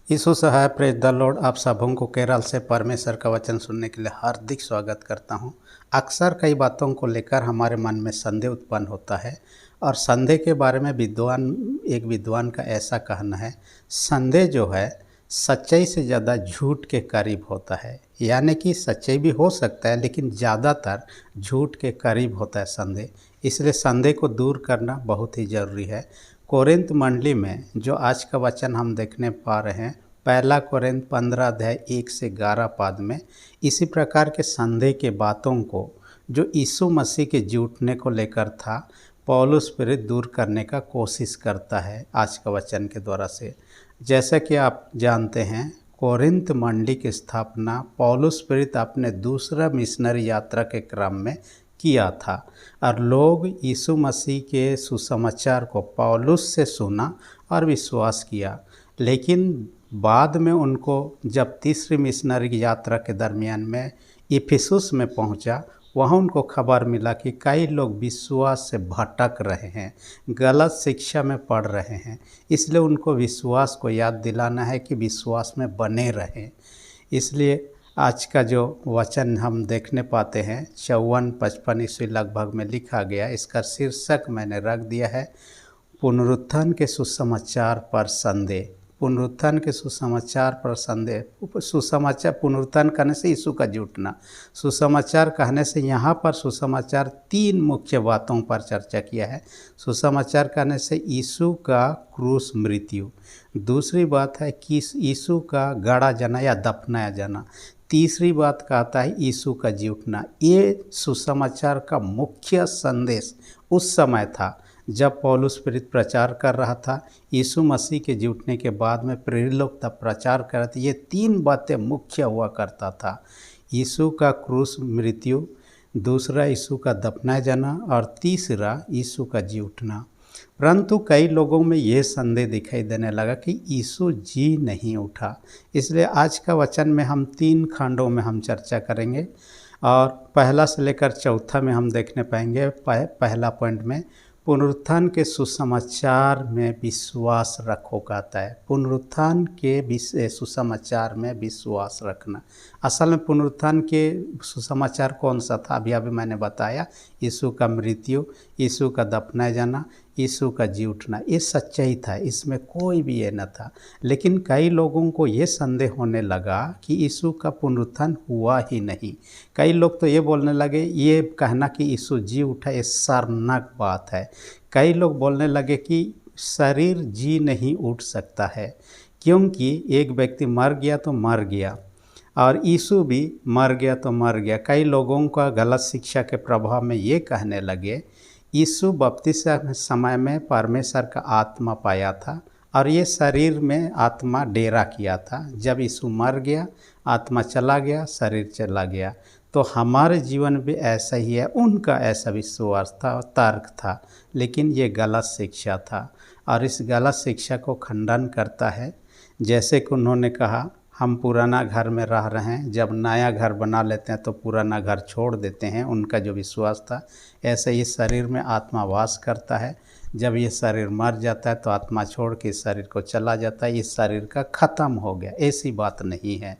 यीशु सहाय praise the lord. आप सबों को केरल से परमेश्वर का वचन सुनने के लिए हार्दिक स्वागत करता हूं। अक्सर कई बातों को लेकर हमारे मन में संदेह उत्पन्न होता है और संदेह के बारे में एक विद्वान का ऐसा कहना है, संदेह जो है सच्चाई से ज़्यादा झूठ के करीब होता है। यानी कि सच्चाई भी हो सकता है लेकिन ज़्यादातर झूठ के करीब होता है संदेह। इसलिए संदेह को दूर करना बहुत ही ज़रूरी है। कोरिन्थ मंडली में जो आज का वचन हम देखने पा रहे हैं, पहला कोरिन्थ 15 अध्याय 1 से 11 पद में इसी प्रकार के संदेह के बातों को जो यीशु मसीह के झूठने को लेकर था, पौलुस प्रेरित दूर करने का कोशिश करता है आज का वचन के द्वारा से। जैसा कि आप जानते हैं, कोरिन्थ मंडली की स्थापना पौलुस प्रेरित अपने दूसरा मिशनरी यात्रा के क्रम में किया था और लोग यीशु मसीह के सुसमाचार को पौलुस से सुना और विश्वास किया। लेकिन बाद में उनको जब तीसरी मिशनरी यात्रा के दरमियान में इफिसुस में पहुंचा, वहाँ उनको खबर मिला कि कई लोग विश्वास से भटक रहे हैं, गलत शिक्षा में पढ़ रहे हैं। इसलिए उनको विश्वास को याद दिलाना है कि विश्वास में बने रहें। इसलिए आज का जो वचन हम देखने पाते हैं 54-55 ईस्वी लगभग में लिखा गया। इसका शीर्षक मैंने रख दिया है पुनरुत्थान के सुसमाचार पर संदेह। पुनरुत्थान के सुसमाचार पर संदेह। सुसमाचार पुनरुत्थान कहने से यीशु का झूठना, सुसमाचार कहने से यहाँ पर सुसमाचार 3 मुख्य बातों पर चर्चा किया है। सुसमाचार कहने से यीशु का क्रूस मृत्यु, दूसरी बात है कि यीशु का गाड़ा जाना या दफनाया जाना, तीसरी बात कहता है यीशु का जी उठना। ये सुसमाचार का मुख्य संदेश उस समय था जब पौलुस प्रेरित प्रचार कर रहा था। यीशु मसीह के जी उठने के बाद में प्रेरित लोग तब प्रचार कर रहे थे। ये 3 बातें मुख्य हुआ करता था, यीशु का क्रूस मृत्यु, दूसरा यीशु का दफनाया जाना और तीसरा यीशु का जी उठना। परंतु कई लोगों में यह संदेह दिखाई देने लगा कि यीशु जी नहीं उठा। इसलिए आज का वचन में हम 3 खंडों में हम चर्चा करेंगे और पहला से लेकर चौथा में हम देखने पाएंगे। पहला पॉइंट में पुनरुत्थान के सुसमाचार में विश्वास रखो कहता है। पुनरुत्थान के सुसमाचार में विश्वास रखना। असल में पुनरुत्थान के सुसमाचार कौन सा था? अभी मैंने बताया, यीशु का मृत्यु, यीशु का दफनाया जाना, यीशु का जी उठना। ये सच्चाई था, इसमें कोई भी ये न था। लेकिन कई लोगों को ये संदेह होने लगा कि यीशु का पुनरुत्थान हुआ ही नहीं। कई लोग तो ये बोलने लगे, ये कहना कि यीशु जी उठा ये शर्मनाक बात है। कई लोग बोलने लगे कि शरीर जी नहीं उठ सकता है, क्योंकि एक व्यक्ति मर गया तो मर गया और यीशु भी मर गया तो मर गया। कई लोगों का गलत शिक्षा के प्रभाव में ये कहने लगे यीशु बपतिस्मा समय में परमेश्वर का आत्मा पाया था और ये शरीर में आत्मा डेरा किया था। जब यीशु मर गया, आत्मा चला गया, शरीर चला गया। तो हमारे जीवन भी ऐसा ही है। उनका ऐसा विश्वास था, तर्क था, लेकिन ये गलत शिक्षा था और इस गलत शिक्षा को खंडन करता है। जैसे कि उन्होंने कहा हम पुराना घर में रह रहे हैं, जब नया घर बना लेते हैं तो पुराना घर छोड़ देते हैं। उनका जो विश्वास था, ऐसे ही शरीर में आत्मा वास करता है। जब ये शरीर मर जाता है तो आत्मा छोड़ के इस शरीर को चला जाता है, इस शरीर का ख़त्म हो गया। ऐसी बात नहीं है,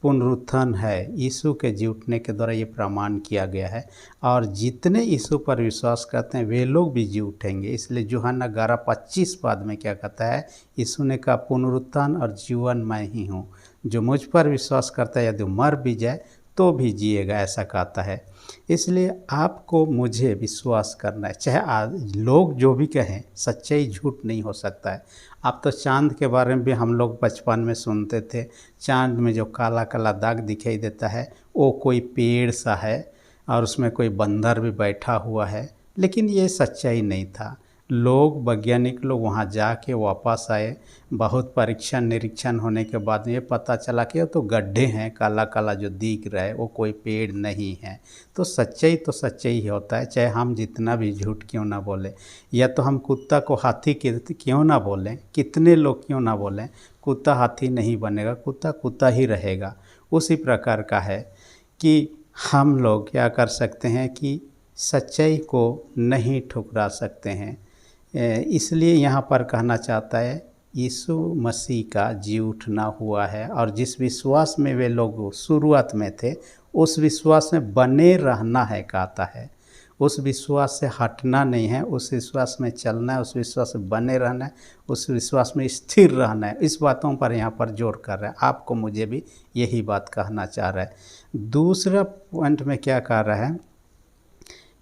पुनरुत्थान है। यीशु के जी उठने के द्वारा ये प्रमाण किया गया है और जितने यीशु पर विश्वास करते हैं वे लोग भी जी उठेंगे। इसलिए यूहन्ना 11:25 पद में क्या कहता है? यीशु ने कहा पुनरुत्थान और जीवन मैं ही हूँ, जो मुझ पर विश्वास करता है यदि मर भी जाए तो भी जिएगा, ऐसा कहता है। इसलिए आपको मुझे विश्वास करना है, चाहे आज लोग जो भी कहें, सच्चाई झूठ नहीं हो सकता है। अब तो चांद के बारे में भी हम लोग बचपन में सुनते थे, चांद में जो काला काला दाग दिखाई देता है वो कोई पेड़ सा है और उसमें कोई बंदर भी बैठा हुआ है, लेकिन ये सच्चाई नहीं था। लोग, वैज्ञानिक लोग वहाँ जाके वापस आए, बहुत परीक्षण निरीक्षण होने के बाद ये पता चला कि वो तो गड्ढे हैं, काला काला जो दिख रहा है वो कोई पेड़ नहीं है। तो सच्चाई ही होता है, चाहे हम जितना भी झूठ क्यों ना बोलें। या तो हम कुत्ता को हाथी क्यों ना बोलें, कितने लोग क्यों ना बोलें, कुत्ता हाथी नहीं बनेगा, कुत्ता कुत्ता ही रहेगा। उसी प्रकार का है कि हम लोग क्या कर सकते हैं कि सच्चाई को नहीं ठुकरा सकते हैं। इसलिए यहाँ पर कहना चाहता है यीशु मसीह का जी उठना हुआ है, और जिस विश्वास में वे लोग शुरुआत में थे उस विश्वास में बने रहना है कहता है। उस विश्वास से हटना नहीं है, उस विश्वास में चलना है, उस विश्वास में बने रहना है, उस विश्वास में स्थिर रहना है। इस बातों पर यहाँ पर जोर कर रहा है, आपको मुझे भी यही बात कहना चाह रहा है। दूसरा पॉइंट में क्या कह रहा है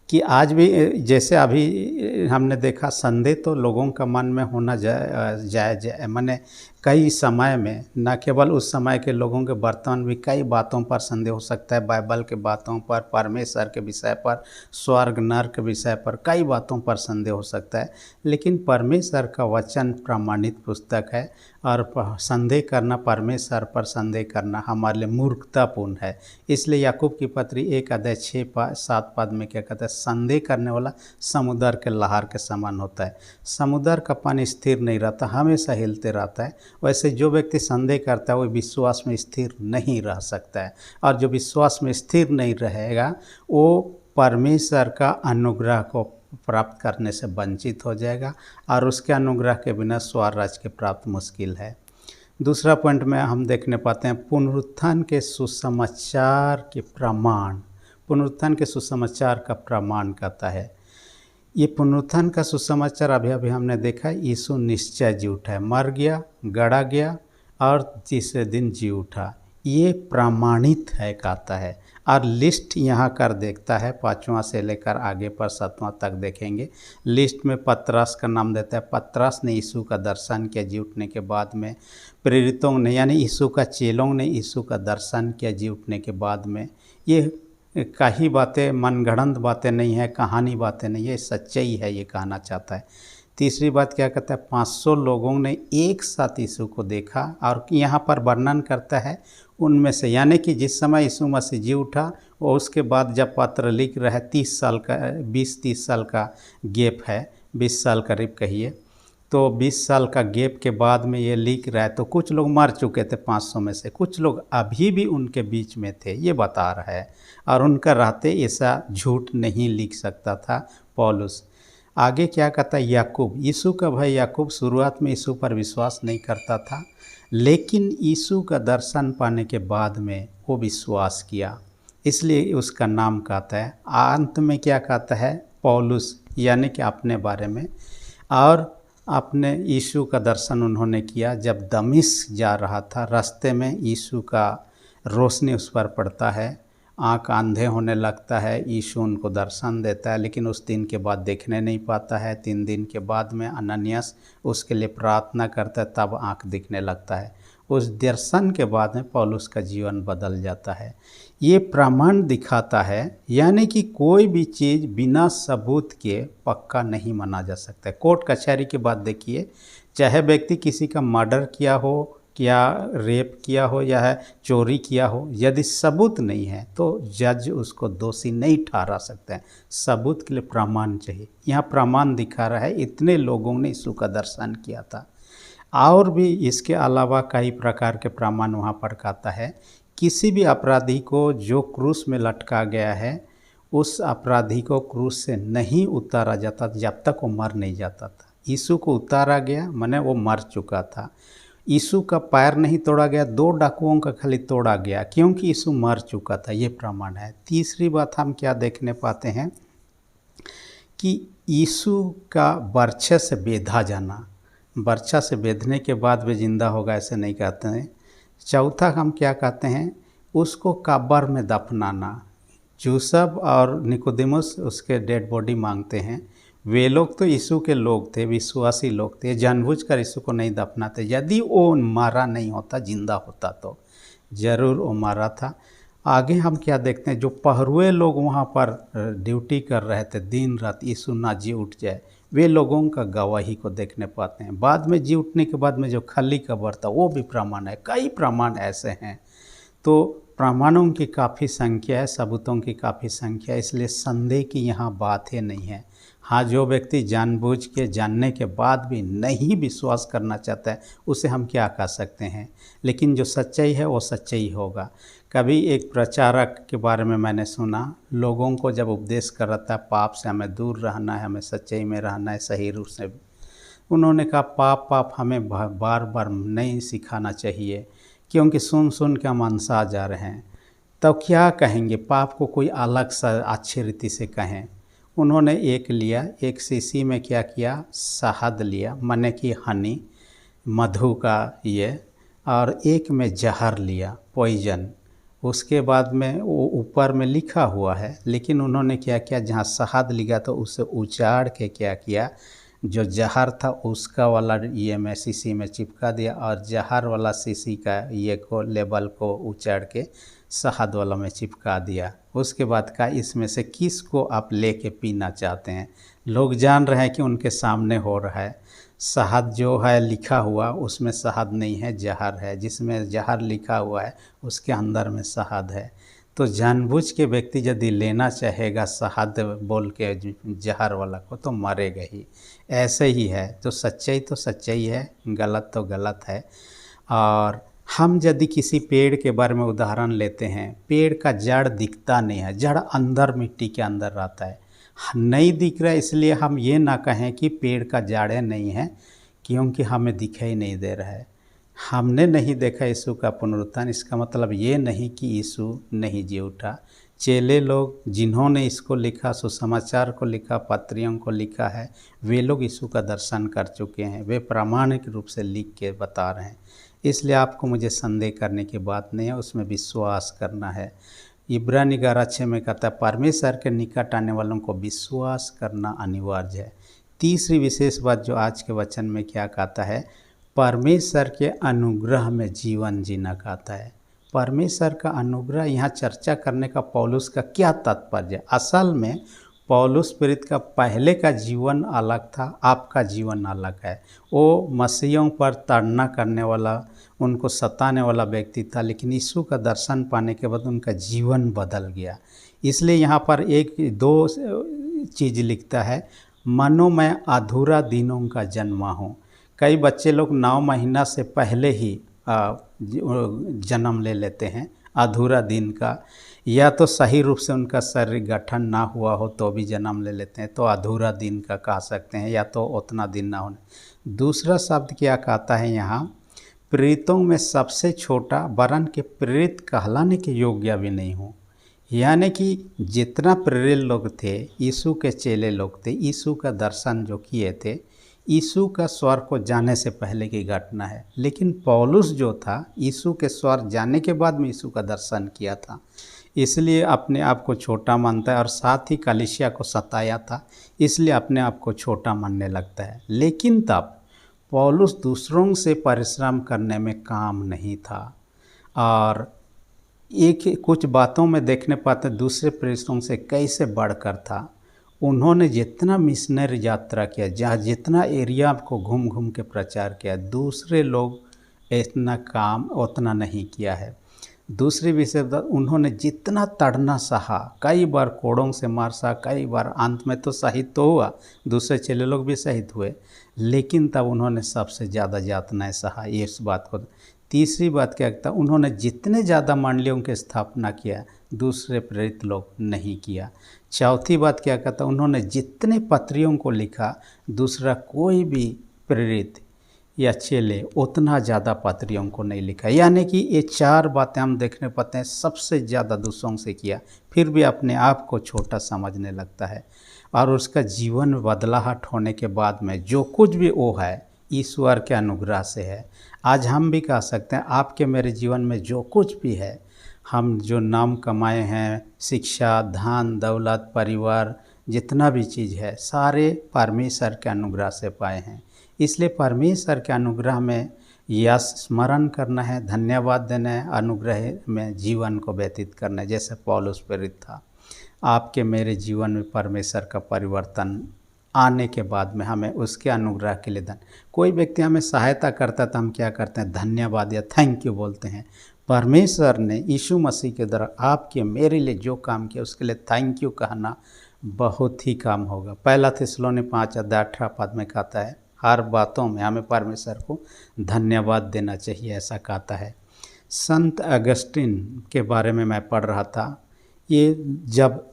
कि आज भी जैसे अभी हमने देखा, संदेह तो लोगों का मन में होना जायज़ है। माने कई समय में, न केवल उस समय के लोगों के, वर्तमान में कई बातों पर संदेह हो सकता है। बाइबल के बातों पर, परमेश्वर के विषय पर, स्वर्ग नरक के विषय पर, कई बातों पर संदेह हो सकता है। लेकिन परमेश्वर का वचन प्रमाणित पुस्तक है, और संदेह करना, परमेश्वर पर संदेह करना हमारे लिए मूर्खतापूर्ण है। इसलिए याकूब की पत्री 1:6-7 पद में क्या कहता है, संदेह करने वाला समुद्र के लहर के समान होता है। समुद्र का पानी स्थिर नहीं रहता, हमेशा हिलते रहता है। वैसे जो व्यक्ति संदेह करता है वो विश्वास में स्थिर नहीं रह सकता है, और जो विश्वास में स्थिर नहीं रहेगा वो परमेश्वर का अनुग्रह को प्राप्त करने से वंचित हो जाएगा, और उसके अनुग्रह के बिना स्वर्ग राज्य के प्राप्त मुश्किल है। दूसरा पॉइंट में हम देखने पाते हैं पुनरुत्थान के सुसमाचार के प्रमाण। पुनरुत्थान के सुसमाचार का प्रमाण कहता है, ये पुनरुत्थान का सुसमाचार अभी अभी हमने देखा, यीशु निश्चय जी उठा है, मर गया, गड़ा गया और तीसरे दिन जी उठा। ये प्रमाणित है कहता है। और लिस्ट यहाँ कर देखता है, 5वां से लेकर आगे पर 7वां तक देखेंगे। लिस्ट में पतरस का नाम देता है। पतरस ने यीशु का दर्शन किया जी उठने के बाद में। प्रेरितों ने, यानी यीशु का चेलों ने यीशु का दर्शन किया जी उठने के बाद में। ये कई बातें मनगढ़ंत बातें नहीं है, कहानी बातें नहीं है, सच्चाई है, ये कहना चाहता है। तीसरी बात क्या कहता है, 500 लोगों ने एक साथ यीशु को देखा, और यहाँ पर वर्णन करता है उनमें से, यानी कि जिस समय यीशु मसीह जी उठा और उसके बाद जब पत्र लिख रहा है, 30 साल का 20-30 साल का गैप है, 20 साल करीब कहिए, तो 20 साल का गैप के बाद में ये लिख रहा है। तो कुछ लोग मर चुके थे 500 में से, कुछ लोग अभी भी उनके बीच में थे, ये बता रहा है। और उनका रहते ऐसा झूठ नहीं लिख सकता था पौलुस। आगे क्या कहता है, याकूब, यीशु का भाई याकूब शुरुआत में यीशु पर विश्वास नहीं करता था, लेकिन यीशु का दर्शन पाने के बाद में वो विश्वास किया, इसलिए उसका नाम कहता है। अंत में क्या कहता है पौलुस, यानी कि अपने बारे में, और अपने यीशु का दर्शन उन्होंने किया जब दमिश्क जा रहा था। रास्ते में यीशु का रोशनी उस पर पड़ता है, आँख अंधे होने लगता है, यीशु उनको दर्शन देता है, लेकिन उस दिन के बाद देखने नहीं पाता है। 3 दिन के बाद में अननियास उसके लिए प्रार्थना करता है, तब आँख दिखने लगता है। उस दर्शन के बाद में पौलुस का जीवन बदल जाता है। ये प्रमाण दिखाता है, यानी कि कोई भी चीज़ बिना सबूत के पक्का नहीं माना जा सकता है। कोर्ट कचहरी की बात देखिए, चाहे व्यक्ति किसी का मर्डर किया हो, क्या रेप किया हो या चोरी किया हो, यदि सबूत नहीं है तो जज उसको दोषी नहीं ठहरा सकता है। सबूत के लिए प्रमाण चाहिए। यहाँ प्रमाण दिखा रहा है, इतने लोगों ने यीशु का दर्शन किया था। और भी इसके अलावा कई प्रकार के प्रमाण वहाँ पर कहता है। किसी भी अपराधी को जो क्रूस में लटका गया है, उस अपराधी को क्रूस से नहीं उतारा जाता जब तक वो मर नहीं जाता था। यीशु को उतारा गया, माने वो मर चुका था। यीशु का पैर नहीं तोड़ा गया, 2 डाकुओं का खाली तोड़ा गया, क्योंकि यीशु मर चुका था। ये प्रमाण है। तीसरी बात हम क्या देखने पाते हैं कि यीशु का बर्छे से बेधा जाना, बर्छा से बेधने के बाद वे जिंदा होगा ऐसे नहीं कहते हैं। चौथा हम क्या कहते हैं, उसको कब्र में दफनाना। यूसुफ और निकोदेमुस उसके डेड बॉडी मांगते हैं। वे लोग तो यीशु के लोग थे, विश्वासी लोग थे, जानबूझकर यीशु को नहीं दफनाते। यदि वो मारा नहीं होता, जिंदा होता, तो ज़रूर वो मारा था। आगे हम क्या देखते हैं, जो पहरुए लोग वहाँ पर ड्यूटी कर रहे थे दिन रात, यीशु ना जी उठ जाए, वे लोगों का गवाही को देखने पाते हैं। बाद में जी उठने के बाद में जो खाली कब्र था वो भी प्रमाण है। कई प्रमाण ऐसे हैं। तो प्रमाणों की काफ़ी संख्या है, सबूतों की काफ़ी संख्या है, इसलिए संदेह की यहाँ बात ही नहीं है। हाँ, जो व्यक्ति जानबूझ के जानने के बाद भी नहीं विश्वास करना चाहता है, उसे हम क्या कह सकते हैं। लेकिन जो सच्चाई है वो सच्चाई होगा। कभी एक प्रचारक के बारे में मैंने सुना, लोगों को जब उपदेश कर रहा था, पाप से हमें दूर रहना है, हमें सच्चाई में रहना है, सही रूप से, उन्होंने कहा पाप पाप हमें बार बार नहीं सिखाना चाहिए, क्योंकि सुन सुन के हम अनसा जा रहे हैं। तो क्या कहेंगे, पाप को कोई अलग सा अच्छी रीति से कहें। उन्होंने एक लिया, एक शीशी में क्या किया, शहद लिया, माने कि हनी, मधु का ये, और एक में जहर लिया, पॉइजन। उसके बाद में वो ऊपर में लिखा हुआ है, लेकिन उन्होंने क्या किया, जहाँ शहद लिखा तो उसे उचाड़ के क्या किया, जो जहर था उसका वाला ये में शीशी में चिपका दिया, और जहर वाला शीशी का ये को लेबल को उचाड़ के शहद वाला में चिपका दिया। उसके बाद का इसमें से किस को आप लेके पीना चाहते हैं। लोग जान रहे हैं कि उनके सामने हो रहा है। शहद जो है लिखा हुआ, उसमें शहद नहीं है, जहर है। जिसमें जहर लिखा हुआ है उसके अंदर में शहद है। तो जानबूझ के व्यक्ति यदि लेना चाहेगा शहद बोल के जहर वाला को, तो मरेगा ही। ऐसे ही है, तो सच्चाई है, गलत तो गलत है। और हम यदि किसी पेड़ के बारे में उदाहरण लेते हैं, पेड़ का जड़ दिखता नहीं है, जड़ अंदर मिट्टी के अंदर रहता है, नहीं दिख रहा है। इसलिए हम ये ना कहें कि पेड़ का जड़ें नहीं है, क्योंकि हमें दिखाई नहीं दे रहा है। हमने नहीं देखा यीशु का पुनरुत्थान, इसका मतलब ये नहीं कि यीशु नहीं जी उठा। चेले लोग जिन्होंने इसको लिखा, सुसमाचार को लिखा, पत्रियों को लिखा है, वे लोग यीशु का दर्शन कर चुके हैं। वे प्रामाणिक रूप से लिख के बता रहे हैं। इसलिए आपको मुझे संदेह करने की बात नहीं है, उसमें विश्वास करना है। इब्रानी 11:6 में कहता है, परमेश्वर के निकट आने वालों को विश्वास करना अनिवार्य है। तीसरी विशेष बात जो आज के वचन में क्या कहता है, परमेश्वर के अनुग्रह में जीवन जीना कहता है। परमेश्वर का अनुग्रह यहाँ चर्चा करने का पौलुस का क्या तात्पर्य। असल में पौलुस प्रेरित का पहले का जीवन अलग था, आपका जीवन अलग है। वो मसीहों पर ताड़ना करने वाला, उनको सताने वाला व्यक्ति था, लेकिन यीशु का दर्शन पाने के बाद उनका जीवन बदल गया। इसलिए यहाँ पर एक दो चीज़ लिखता है, मनो मैं अधूरा दिनों का जन्मा हूँ। कई बच्चे लोग 9 महीना से पहले ही जन्म ले लेते हैं, अधूरा दिन का, या तो सही रूप से उनका शरीर गठन ना हुआ हो तो भी जन्म ले लेते हैं, तो अधूरा दिन का कह सकते हैं, या तो उतना दिन ना होने। दूसरा शब्द क्या कहता है यहाँ, प्रेरितों में सबसे छोटा, वरन के प्रेरित कहलाने के योग्य भी नहीं हूँ। यानी कि जितना प्रेरित लोग थे, यीशु के चेले लोग थे, यीशु का दर्शन जो किए थे, यीशु का स्वर को जाने से पहले की घटना है। लेकिन पौलुस जो था, यीशु के स्वर जाने के बाद में यीशु का दर्शन किया था, इसलिए अपने आप को छोटा मानता है, और साथ ही कलीसिया को सताया था, इसलिए अपने आप को छोटा मानने लगता है। लेकिन तब पौलुस दूसरों से परिश्रम करने में काम नहीं था, और कुछ बातों में देखने पाते दूसरे प्रेरितों से कैसे बढ़कर था। उन्होंने जितना मिशनरी यात्रा किया, जहाँ जितना एरिया को घूम घूम के प्रचार किया, दूसरे लोग इतना काम उतना नहीं किया है। दूसरी विषय, उन्होंने जितना तड़ना सहा, कई बार कोड़ों से मार सहा, कई बार अंत में तो शहीद तो हुआ, दूसरे चेले लोग भी शहीद हुए, लेकिन तब उन्होंने सबसे ज़्यादा यातनाएं सहा। ये इस बात को। तीसरी बात क्या कहता, उन्होंने जितने ज़्यादा मंडलियों की स्थापना किया, दूसरे प्रेरित लोग नहीं किया। चौथी बात क्या कहता, उन्होंने जितने पत्रियों को लिखा, दूसरा कोई भी प्रेरित या चेले उतना ज़्यादा पत्रियों को नहीं लिखा। यानी कि ये 4 बातें हम देखने पाते हैं, सबसे ज़्यादा दूसरों से किया, फिर भी अपने आप को छोटा समझने लगता है। और उसका जीवन में बदलाहट होने के बाद में जो कुछ भी वो है, ईश्वर के अनुग्रह से है। आज हम भी कह सकते हैं, आपके मेरे जीवन में जो कुछ भी है, हम जो नाम कमाए हैं, शिक्षा, धन दौलत, परिवार, जितना भी चीज़ है, सारे परमेश्वर के अनुग्रह से पाए हैं। इसलिए परमेश्वर के अनुग्रह में यह स्मरण करना है, धन्यवाद देना है, अनुग्रह में जीवन को व्यतीत करना है, जैसे पौलुस प्रेरित था। आपके मेरे जीवन में परमेश्वर का परिवर्तन आने के बाद में हमें उसके अनुग्रह के लिए कोई व्यक्ति हमें सहायता करता है तो हम क्या करते हैं, धन्यवाद या थैंक यू बोलते हैं। परमेश्वर ने यीशु मसीह के द्वारा आपके मेरे लिए जो काम किया, उसके लिए थैंक यू कहना बहुत ही काम होगा। 1 थिस्सलुनी 5:18 में कहता है, हर बातों में हमें परमेश्वर को धन्यवाद देना चाहिए, ऐसा कहता है। संत अगस्टिन के बारे में मैं पढ़ रहा था। ये जब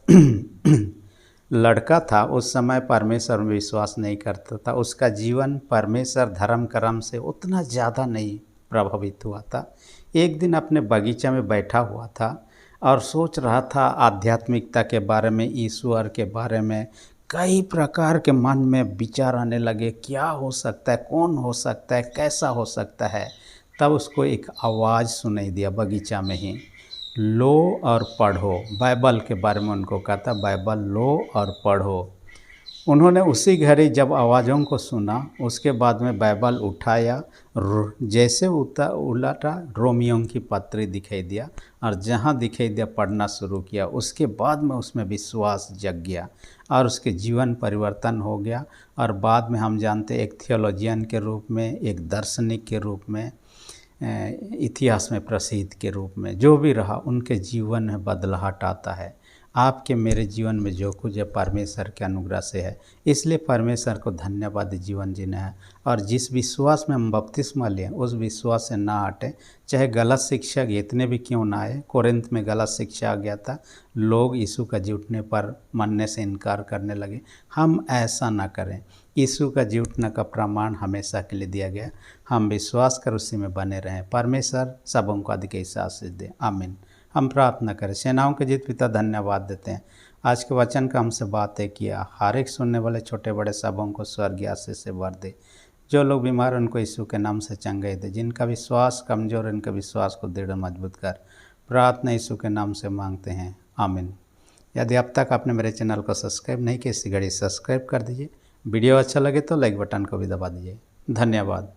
लड़का था उस समय परमेश्वर में विश्वास नहीं करता था। उसका जीवन परमेश्वर धर्म कर्म से उतना ज़्यादा नहीं प्रभावित हुआ था। एक दिन अपने बगीचा में बैठा हुआ था और सोच रहा था आध्यात्मिकता के बारे में, ईश्वर के बारे में। कई प्रकार के मन में विचार आने लगे, क्या हो सकता है, कौन हो सकता है, कैसा हो सकता है। तब उसको एक आवाज़ सुनाई दिया बगीचा में ही, लो और पढ़ो। बाइबल के बारे में उनको कहा था, बाइबल लो और पढ़ो। उन्होंने उसी घड़ी जब आवाज़ों को सुना, उसके बाद में बाइबल उठाया, जैसे उलटा रोमियों की पत्री दिखाई दिया और जहाँ दिखाई दिया पढ़ना शुरू किया। उसके बाद में उसमें विश्वास जग गया और उसके जीवन परिवर्तन हो गया। और बाद में हम जानते एक थियोलॉजियन के रूप में, एक दार्शनिक के रूप में, इतिहास में प्रसिद्ध के रूप में, जो भी रहा, उनके जीवन में बदलाहट आता है। आपके मेरे जीवन में जो कुछ है परमेश्वर के अनुग्रह से है, इसलिए परमेश्वर को धन्यवाद जीवन जीना है। और जिस विश्वास में हम बपतिस्मा लें उस विश्वास से ना हटें, चाहे गलत शिक्षा इतने भी क्यों ना आए। कोरिन्थ में गलत शिक्षा आ गया था, लोग यीशु का जुटने पर मानने से इनकार करने लगे। हम ऐसा ना करें। यीशु का जी उठने का प्रमाण हमेशा के लिए दिया गया। हम विश्वास कर उसी में बने रहें। परमेश्वर सबों को अधिक आशीष दे। आमीन। हम प्रार्थना करें। सेनाओं के जीत पिता, धन्यवाद देते हैं आज के वचन का हमसे बातें किया। हर एक सुनने वाले छोटे बड़े सबों को स्वर्गीय आशीष से भर दे। जो लोग बीमार उनको यीशु के नाम से चंगाई दे। जिनका विश्वास कमज़ोर, इनके विश्वास को दृढ़ मजबूत कर। प्रार्थना यीशु के नाम से मांगते हैं। आमीन। यदि अब तक आपने मेरे चैनल को सब्सक्राइब नहीं किया, इसी घड़ी सब्सक्राइब कर दीजिए। वीडियो अच्छा लगे तो लाइक बटन को भी दबा दीजिए। धन्यवाद।